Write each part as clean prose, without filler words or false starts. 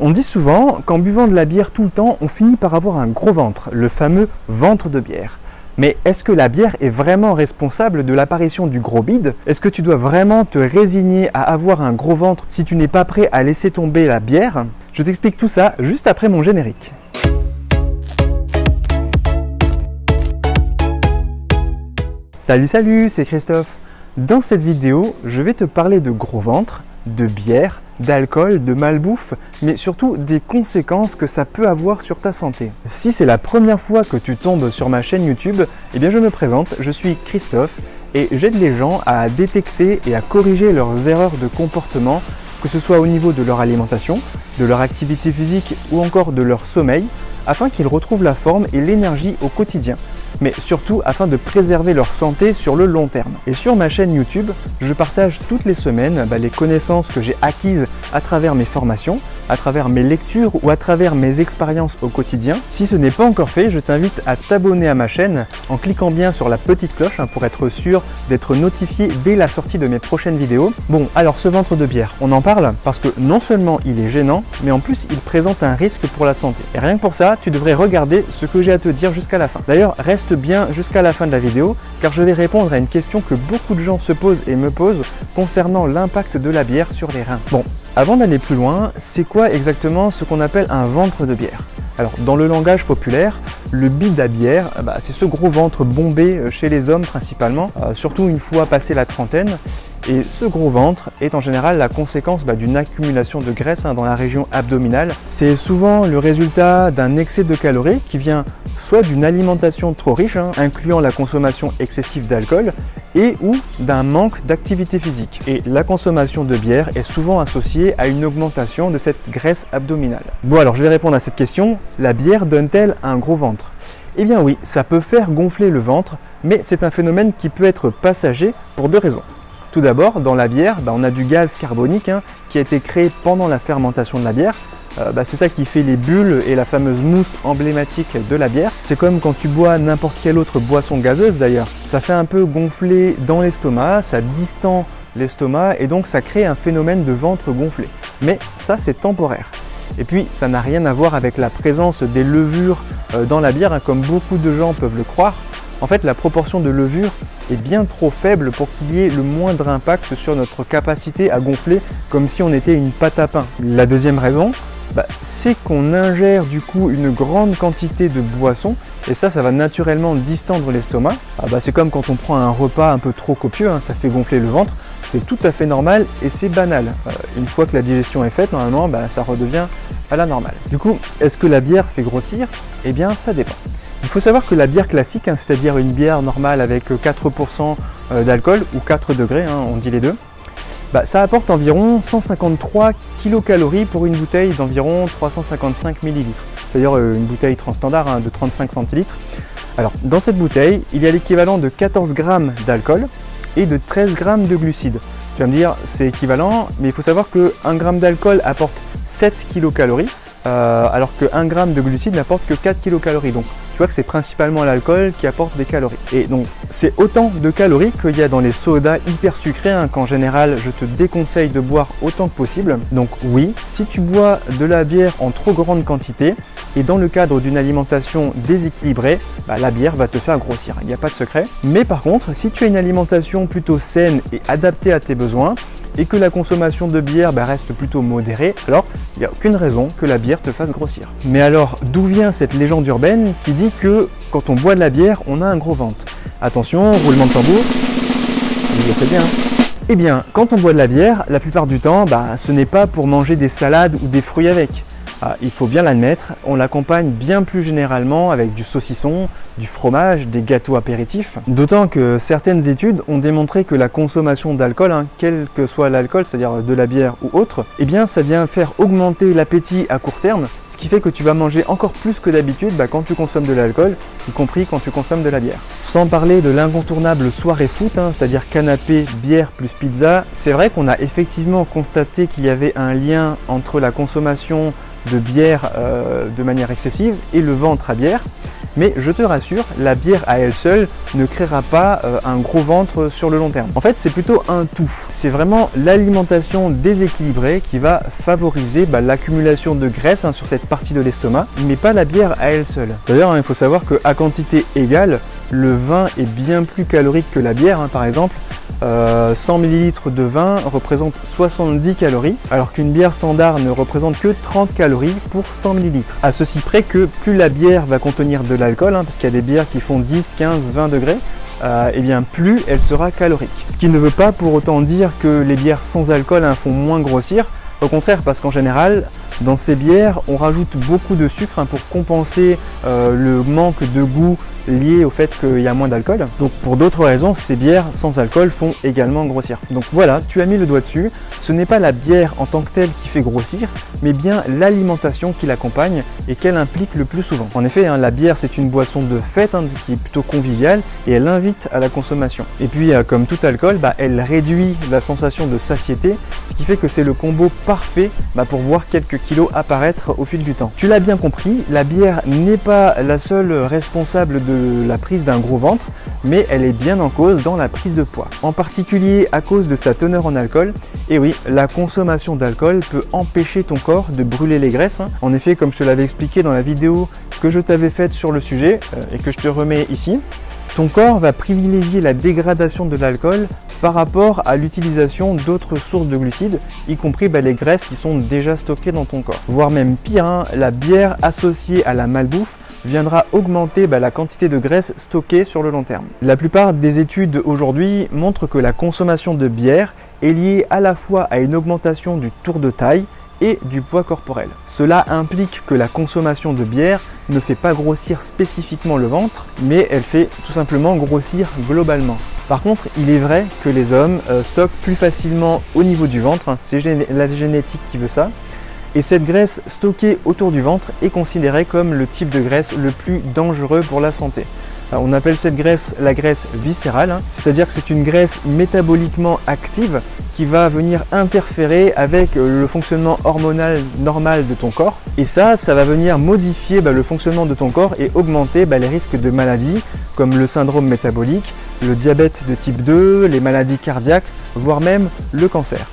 On dit souvent qu'en buvant de la bière tout le temps, on finit par avoir un gros ventre, le fameux ventre de bière. Mais est-ce que la bière est vraiment responsable de l'apparition du gros bide? Est-ce que tu dois vraiment te résigner à avoir un gros ventre si tu n'es pas prêt à laisser tomber la bière? Je t'explique tout ça juste après mon générique. Salut, c'est Christophe. Dans cette vidéo, je vais te parler de gros ventre, de bière, d'alcool, de malbouffe, mais surtout des conséquences que ça peut avoir sur ta santé. Si c'est la première fois que tu tombes sur ma chaîne YouTube, eh bien je me présente, je suis Christophe et j'aide les gens à détecter et à corriger leurs erreurs de comportement, que ce soit au niveau de leur alimentation, de leur activité physique ou encore de leur sommeil, afin qu'ils retrouvent la forme et l'énergie au quotidien, mais surtout afin de préserver leur santé sur le long terme. Et sur ma chaîne YouTube, je partage toutes les semaines les connaissances que j'ai acquises à travers mes formations, à travers mes lectures ou à travers mes expériences au quotidien. Si ce n'est pas encore fait, je t'invite à t'abonner à ma chaîne en cliquant bien sur la petite cloche pour être sûr d'être notifié dès la sortie de mes prochaines vidéos. Bon, alors ce ventre de bière, on en parle parce que non seulement il est gênant, mais en plus il présente un risque pour la santé. Et rien que pour ça, tu devrais regarder ce que j'ai à te dire jusqu'à la fin. D'ailleurs, reste bien jusqu'à la fin de la vidéo car je vais répondre à une question que beaucoup de gens se posent et me posent concernant l'impact de la bière sur les reins. Bon, avant d'aller plus loin, c'est quoi exactement ce qu'on appelle un ventre de bière? Alors, dans le langage populaire, le bide à bière, c'est ce gros ventre bombé chez les hommes principalement, surtout une fois passé la trentaine. Et ce gros ventre est en général la conséquence d'une accumulation de graisse dans la région abdominale. C'est souvent le résultat d'un excès de calories qui vient soit d'une alimentation trop riche, incluant la consommation excessive d'alcool, et ou d'un manque d'activité physique. Et la consommation de bière est souvent associée à une augmentation de cette graisse abdominale. Bon alors je vais répondre à cette question, la bière donne-t-elle un gros ventre? Eh bien oui, ça peut faire gonfler le ventre, mais c'est un phénomène qui peut être passager pour deux raisons. Tout d'abord, dans la bière, on a du gaz carbonique qui a été créé pendant la fermentation de la bière. C'est ça qui fait les bulles et la fameuse mousse emblématique de la bière. C'est comme quand tu bois n'importe quelle autre boisson gazeuse d'ailleurs. Ça fait un peu gonfler dans l'estomac, ça distend l'estomac et donc ça crée un phénomène de ventre gonflé. Mais ça c'est temporaire. Et puis ça n'a rien à voir avec la présence des levures dans la bière, comme beaucoup de gens peuvent le croire. En fait, la proportion de levure est bien trop faible pour qu'il y ait le moindre impact sur notre capacité à gonfler comme si on était une pâte à pain. La deuxième raison, c'est qu'on ingère du coup une grande quantité de boissons et ça va naturellement distendre l'estomac. C'est comme quand on prend un repas un peu trop copieux, ça fait gonfler le ventre. C'est tout à fait normal et c'est banal. Une fois que la digestion est faite, normalement, ça redevient à la normale. Du coup, est-ce que la bière fait grossir? Eh bien, ça dépend. Il faut savoir que la bière classique, c'est-à-dire une bière normale avec 4% d'alcool ou 4 degrés, on dit les deux, ça apporte environ 153 kcal pour une bouteille d'environ 355 ml, c'est-à-dire une bouteille standard de 35 centilitres. Alors, dans cette bouteille, il y a l'équivalent de 14 grammes d'alcool et de 13 grammes de glucides. Tu vas me dire, c'est équivalent, mais il faut savoir que 1 gramme d'alcool apporte 7 kcal, alors que 1 gramme de glucides n'apporte que 4 kcal. Donc, tu vois que c'est principalement l'alcool qui apporte des calories. Et donc, c'est autant de calories qu'il y a dans les sodas hyper sucrés, qu'en général, je te déconseille de boire autant que possible. Donc oui, si tu bois de la bière en trop grande quantité, et dans le cadre d'une alimentation déséquilibrée, la bière va te faire grossir, il n'y a pas de secret. Mais par contre, si tu as une alimentation plutôt saine et adaptée à tes besoins, et que la consommation de bière reste plutôt modérée, alors il n'y a aucune raison que la bière te fasse grossir. Mais alors, d'où vient cette légende urbaine qui dit que quand on boit de la bière, on a un gros ventre? Attention, roulement de tambour, je le fais bien. Eh bien, quand on boit de la bière, la plupart du temps, ce n'est pas pour manger des salades ou des fruits avec. Il faut bien l'admettre, on l'accompagne bien plus généralement avec du saucisson, du fromage, des gâteaux apéritifs. D'autant que certaines études ont démontré que la consommation d'alcool, quel que soit l'alcool, c'est-à-dire de la bière ou autre, ça vient faire augmenter l'appétit à court terme, ce qui fait que tu vas manger encore plus que d'habitude quand tu consommes de l'alcool, y compris quand tu consommes de la bière. Sans parler de l'incontournable soirée foot, c'est-à-dire canapé, bière plus pizza, c'est vrai qu'on a effectivement constaté qu'il y avait un lien entre la consommation de bière de manière excessive et le ventre à bière. Mais je te rassure, la bière à elle seule ne créera pas un gros ventre sur le long terme. En fait, c'est plutôt un tout. C'est vraiment l'alimentation déséquilibrée qui va favoriser l'accumulation de graisse sur cette partie de l'estomac, mais pas la bière à elle seule. D'ailleurs, il faut savoir qu'à quantité égale, le vin est bien plus calorique que la bière. Par exemple, 100 ml de vin représente 70 calories, alors qu'une bière standard ne représente que 30 calories pour 100 ml. À ceci près que plus la bière va contenir de l'alcool, parce qu'il y a des bières qui font 10, 15, 20 degrés, et bien plus elle sera calorique. Ce qui ne veut pas pour autant dire que les bières sans alcool font moins grossir. Au contraire, parce qu'en général, dans ces bières, on rajoute beaucoup de sucre pour compenser le manque de goût lié au fait qu'il y a moins d'alcool. Donc pour d'autres raisons, ces bières sans alcool font également grossir. Donc voilà, tu as mis le doigt dessus. Ce n'est pas la bière en tant que telle qui fait grossir, mais bien l'alimentation qui l'accompagne et qu'elle implique le plus souvent. En effet, la bière c'est une boisson de fête qui est plutôt conviviale et elle invite à la consommation. Et puis comme tout alcool, elle réduit la sensation de satiété, ce qui fait que c'est le combo parfait pour voir quelques kilos apparaître au fil du temps. Tu l'as bien compris, la bière n'est pas la seule responsable de la prise d'un gros ventre, mais elle est bien en cause dans la prise de poids. En particulier à cause de sa teneur en alcool. Et oui, la consommation d'alcool peut empêcher ton corps de brûler les graisses. En effet, comme je te l'avais expliqué dans la vidéo que je t'avais faite sur le sujet et que je te remets ici, ton corps va privilégier la dégradation de l'alcool par rapport à l'utilisation d'autres sources de glucides, y compris les graisses qui sont déjà stockées dans ton corps. Voire même pire, la bière associée à la malbouffe viendra augmenter la quantité de graisse stockée sur le long terme. La plupart des études aujourd'hui montrent que la consommation de bière est liée à la fois à une augmentation du tour de taille et du poids corporel. Cela implique que la consommation de bière ne fait pas grossir spécifiquement le ventre, mais elle fait tout simplement grossir globalement. Par contre, il est vrai que les hommes stockent plus facilement au niveau du ventre, c'est la génétique qui veut ça, et cette graisse stockée autour du ventre est considérée comme le type de graisse le plus dangereux pour la santé. Alors, on appelle cette graisse la graisse viscérale, c'est-à-dire que c'est une graisse métaboliquement active qui va venir interférer avec le fonctionnement hormonal normal de ton corps. Et ça va venir modifier le fonctionnement de ton corps et augmenter les risques de maladies comme le syndrome métabolique, le diabète de type 2, les maladies cardiaques, voire même le cancer.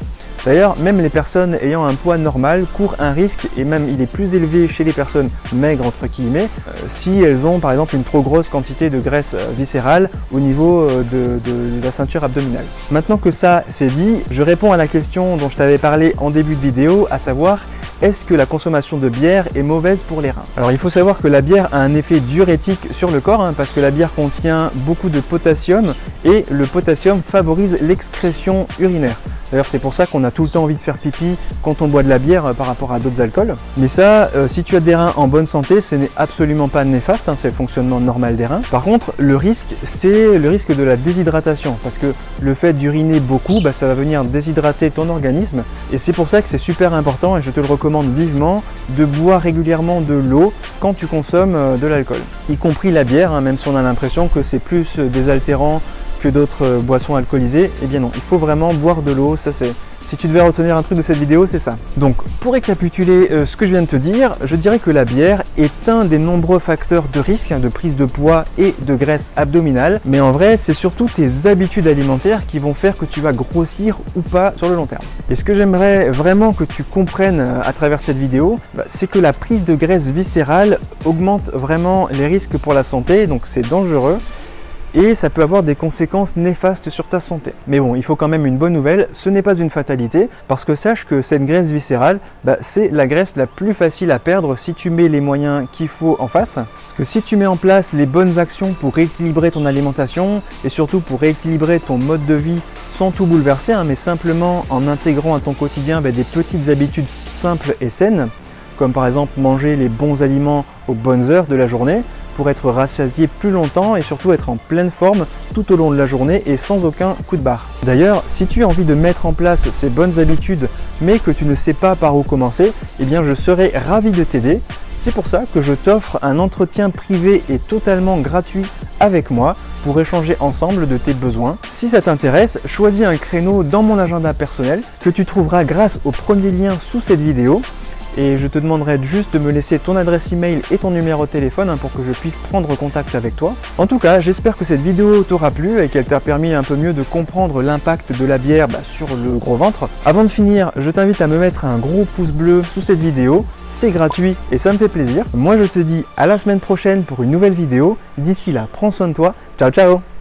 D'ailleurs, même les personnes ayant un poids normal courent un risque, et même il est plus élevé chez les personnes maigres entre guillemets, si elles ont par exemple une trop grosse quantité de graisse viscérale au niveau de la ceinture abdominale. Maintenant que ça c'est dit, je réponds à la question dont je t'avais parlé en début de vidéo, à savoir est-ce que la consommation de bière est mauvaise pour les reins? Alors il faut savoir que la bière a un effet diurétique sur le corps parce que la bière contient beaucoup de potassium et le potassium favorise l'excrétion urinaire. D'ailleurs c'est pour ça qu'on a tout le temps envie de faire pipi quand on boit de la bière par rapport à d'autres alcools. Mais ça, si tu as des reins en bonne santé, ce n'est absolument pas néfaste, c'est le fonctionnement normal des reins. Par contre, le risque, c'est le risque de la déshydratation, parce que le fait d'uriner beaucoup, ça va venir déshydrater ton organisme. Et c'est pour ça que c'est super important, et je te le recommande vivement, de boire régulièrement de l'eau quand tu consommes de l'alcool. Y compris la bière, même si on a l'impression que c'est plus désaltérant que d'autres boissons alcoolisées, eh bien non, il faut vraiment boire de l'eau, ça c'est... Si tu devais retenir un truc de cette vidéo, c'est ça. Donc, pour récapituler ce que je viens de te dire, je dirais que la bière est un des nombreux facteurs de risque de prise de poids et de graisse abdominale. Mais en vrai, c'est surtout tes habitudes alimentaires qui vont faire que tu vas grossir ou pas sur le long terme. Et ce que j'aimerais vraiment que tu comprennes à travers cette vidéo, c'est que la prise de graisse viscérale augmente vraiment les risques pour la santé, donc c'est dangereux. Et ça peut avoir des conséquences néfastes sur ta santé. Mais bon, il faut quand même une bonne nouvelle, ce n'est pas une fatalité, parce que sache que cette graisse viscérale, c'est la graisse la plus facile à perdre si tu mets les moyens qu'il faut en face. Parce que si tu mets en place les bonnes actions pour rééquilibrer ton alimentation, et surtout pour rééquilibrer ton mode de vie sans tout bouleverser, mais simplement en intégrant à ton quotidien des petites habitudes simples et saines, comme par exemple manger les bons aliments aux bonnes heures de la journée, pour être rassasié plus longtemps et surtout être en pleine forme tout au long de la journée et sans aucun coup de barre. D'ailleurs, si tu as envie de mettre en place ces bonnes habitudes mais que tu ne sais pas par où commencer, eh bien je serai ravi de t'aider. C'est pour ça que je t'offre un entretien privé et totalement gratuit avec moi pour échanger ensemble de tes besoins. Si ça t'intéresse, choisis un créneau dans mon agenda personnel que tu trouveras grâce au premier lien sous cette vidéo. et je te demanderai juste de me laisser ton adresse email et ton numéro de téléphone pour que je puisse prendre contact avec toi. En tout cas, j'espère que cette vidéo t'aura plu et qu'elle t'a permis un peu mieux de comprendre l'impact de la bière sur le gros ventre. Avant de finir, je t'invite à me mettre un gros pouce bleu sous cette vidéo, c'est gratuit et ça me fait plaisir. Moi je te dis à la semaine prochaine pour une nouvelle vidéo. D'ici là, prends soin de toi. Ciao ciao!